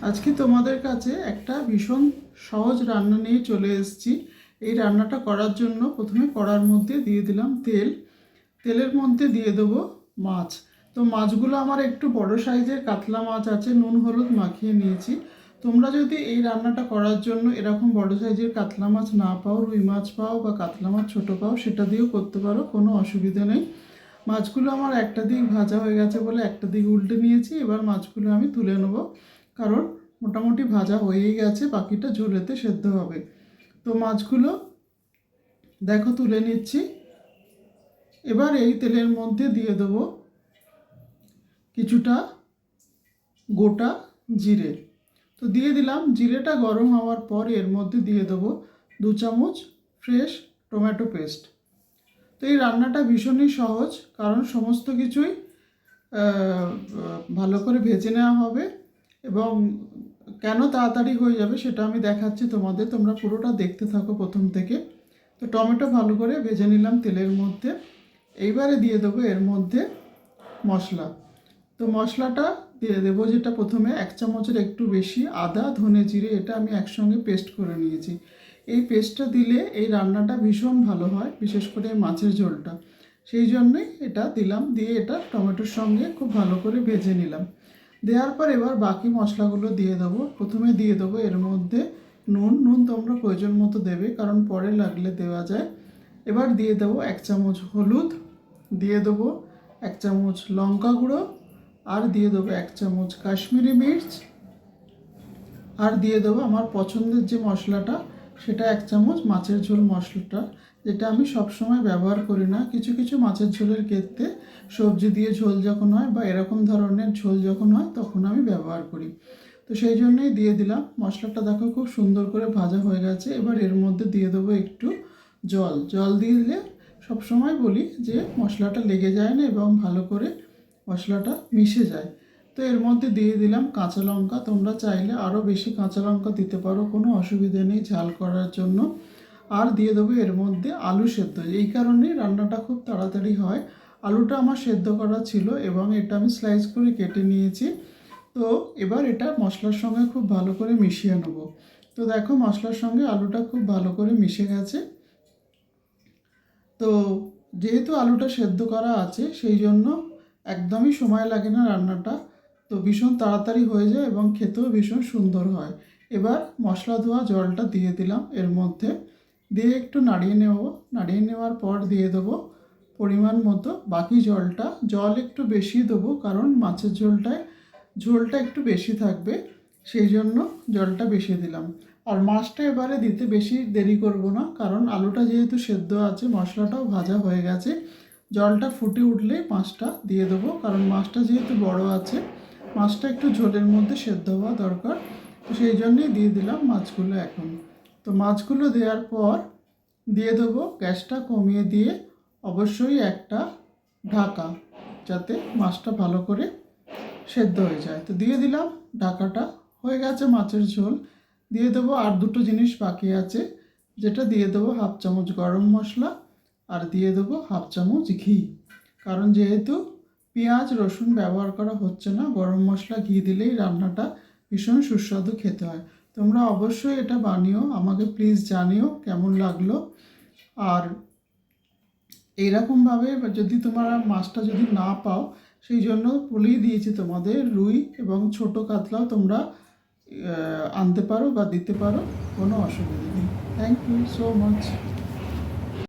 আজকে তোমাদের কাছে একটা ভীষণ সহজ রান্না নিয়ে চলে এসেছি। এই রান্নাটা করার জন্য প্রথমে কড়ার মধ্যে দিয়ে দিলাম তেল। তেলের মধ্যে দিয়ে দেবো মাছ। তো মাছগুলো আমার একটু বড় সাইজের কাতলা মাছ আছে, নুন হলুদ মাখিয়ে নিয়েছি। তোমরা যদি এই রান্নাটা করার জন্য এরকম বড় সাইজের কাতলা মাছ না পাও, রুই মাছ পাও বা কাতলা মাছ ছোটো পাও, সেটা দিয়েও করতে পারো, কোনো অসুবিধা নেই। মাছগুলো আমার একটা দিক ভাজা হয়ে গেছে বলে একটা দিক উল্টে নিয়েছি। এবার মাছগুলো আমি তুলে নেবো, কারণ মোটামুটি ভাজা হয়েই গেছে, বাকিটা ঝোলেতে সেদ্ধ হবে। তো মাছগুলো দেখো তুলে নিচ্ছি। এবার এই তেলের মধ্যে দিয়ে দেবো কিছুটা গোটা জিরে। তো দিয়ে দিলাম। জিরেটা গরম হওয়ার পর এর মধ্যে দিয়ে দেবো 2 চামচ ফ্রেশ টমেটো পেস্ট। তো এই রান্নাটা ভীষণই সহজ, কারণ সমস্ত কিছুই ভালো করে ভেজে নেওয়া হবে। এবং কেন তাড়াতাড়ি হয়ে যাবে সেটা আমি দেখাচ্ছি তোমাদের, তোমরা পুরোটা দেখতে থাকো প্রথম থেকে। তো টমেটো ভালো করে ভেজে নিলাম তেলের মধ্যে। এইবারে দিয়ে দেবো এর মধ্যে মশলা। তো মশলাটা দিয়ে দেবো, যেটা প্রথমে 1 চামচের একটু বেশি আদা ধনে জিরে এটা আমি একসঙ্গে পেস্ট করে নিয়েছি। এই পেস্টটা দিলে এই রান্নাটা ভীষণ ভালো হয়, বিশেষ করে মাছের ঝোলটা। সেই জন্যই এটা দিলাম। দিয়ে এটা টমেটোর সঙ্গে খুব ভালো করে ভেজে নিলাম। দেওয়ার পর এবার বাকি মশলাগুলো দিয়ে দেবো। প্রথমে দিয়ে দেবো এর মধ্যে নুন তোমরা প্রয়োজন মতো দেবে, কারণ পরে লাগলে দেওয়া যায়। এবার দিয়ে দেবো 1 চামচ হলুদ, দিয়ে দেবো 1 চামচ লঙ্কা গুঁড়ো, আর দিয়ে দেবো 1 চামচ কাশ্মীরি মির্চ, আর দিয়ে দেবো আমার পছন্দের যে মশলাটা, সেটা 1 চামচ মাছের ঝোল মশলাটা, যেটা আমি সবসময় ব্যবহার করি না। কিছু কিছু মাছের ঝোলের ক্ষেত্রে সবজি দিয়ে ঝোল যখন হয় বা এরকম ধরনের ঝোল যখন হয় তখন আমি ব্যবহার করি। তো সেই জন্যই দিয়ে দিলাম। মশলাটা দেখো খুব সুন্দর করে ভাজা হয়ে গেছে। এবার এর মধ্যে দিয়ে দেবো একটু জল দিয়ে দিলে সবসময় বলি যে মশলাটা লেগে যায় না এবং ভালো করে মশলাটা মিশে যায়। তো এর মধ্যে দিয়ে দিলাম কাঁচা লঙ্কা। তোমরা চাইলে আরও বেশি কাঁচা লঙ্কা দিতে পারো, কোনো অসুবিধে নেই ঝাল করার জন্য। আর দিয়ে দেবো এর মধ্যে আলু সেদ্ধ। এই কারণেই রান্নাটা খুব তাড়াতাড়ি হয়। আলুটা আমার সেদ্ধ করা ছিল এবং এটা আমি স্লাইস করে কেটে নিয়েছি। তো এবার এটা মশলার সঙ্গে খুব ভালো করে মিশিয়ে নেবো। তো দেখো মশলার সঙ্গে আলুটা খুব ভালো করে মিশে গেছে। তো যেহেতু আলুটা সেদ্ধ করা আছে সেই জন্য একদমই সময় লাগে না রান্নাটা। তো ভীষণ তাড়াতাড়ি হয়ে যায় এবং খেতেও ভীষণ সুন্দর হয়। এবার মশলা ধোয়া জলটা দিয়ে দিলাম এর মধ্যে। দিয়ে একটু নাড়িয়ে নেব। নাড়িয়ে নেওয়ার পর দিয়ে দেবো পরিমাণ মতো বাকি জলটা। জল একটু বেশি দেবো, কারণ মাছের ঝোলটা একটু বেশি থাকবে, সেই জন্য জলটা বেশি দিলাম। আর মাছটা এবারে দিতে বেশি দেরি করব না, কারণ আলুটা যেহেতু সেদ্ধ আছে, মশলাটাও ভাজা হয়ে গেছে। জলটা ফুটে উঠলে মাছটা দিয়ে দেবো, কারণ মাছটা যেহেতু বড় আছে, মাছটা একটু ঝোলের মধ্যে সেদ্ধ হওয়া দরকার। তো সেই জন্যই দিয়ে দিলাম মাছগুলো এখন। তো মাছগুলো দেওয়ার পর দিয়ে দেবো গ্যাসটা কমিয়ে দিয়ে অবশ্যই একটা ঢাকা, যাতে মাছটা ভালো করে সেদ্ধ হয়ে যায়। তো দিয়ে দিলাম ঢাকাটা। হয়ে গেছে মাছের ঝোল। দিয়ে দেবো আর দুটো জিনিস বাকি আছে, যেটা দিয়ে দেবো 1/2 চামচ গরম মশলা, আর দিয়ে দেবো 1/2 চামচ ঘি। কারণ যেহেতু পেঁয়াজ রসুন ব্যবহার করা হচ্ছে না, গরম মশলা ঘি দিলেই রান্নাটা ভীষণ সুস্বাদু খেতে হয়। তোমরা অবশ্যই এটা বানিও, আমাকে প্লিজ জানিও কেমন লাগলো। আর এইরকমভাবে যদি তোমরা মাছটা যদি না পাও, সেই জন্য বলেই দিয়েছি তোমাদের, রুই এবং ছোট কাতলাও তোমরা আনতে পারো বা দিতে পারো, কোনো অসুবিধা নেই। Thank you so much.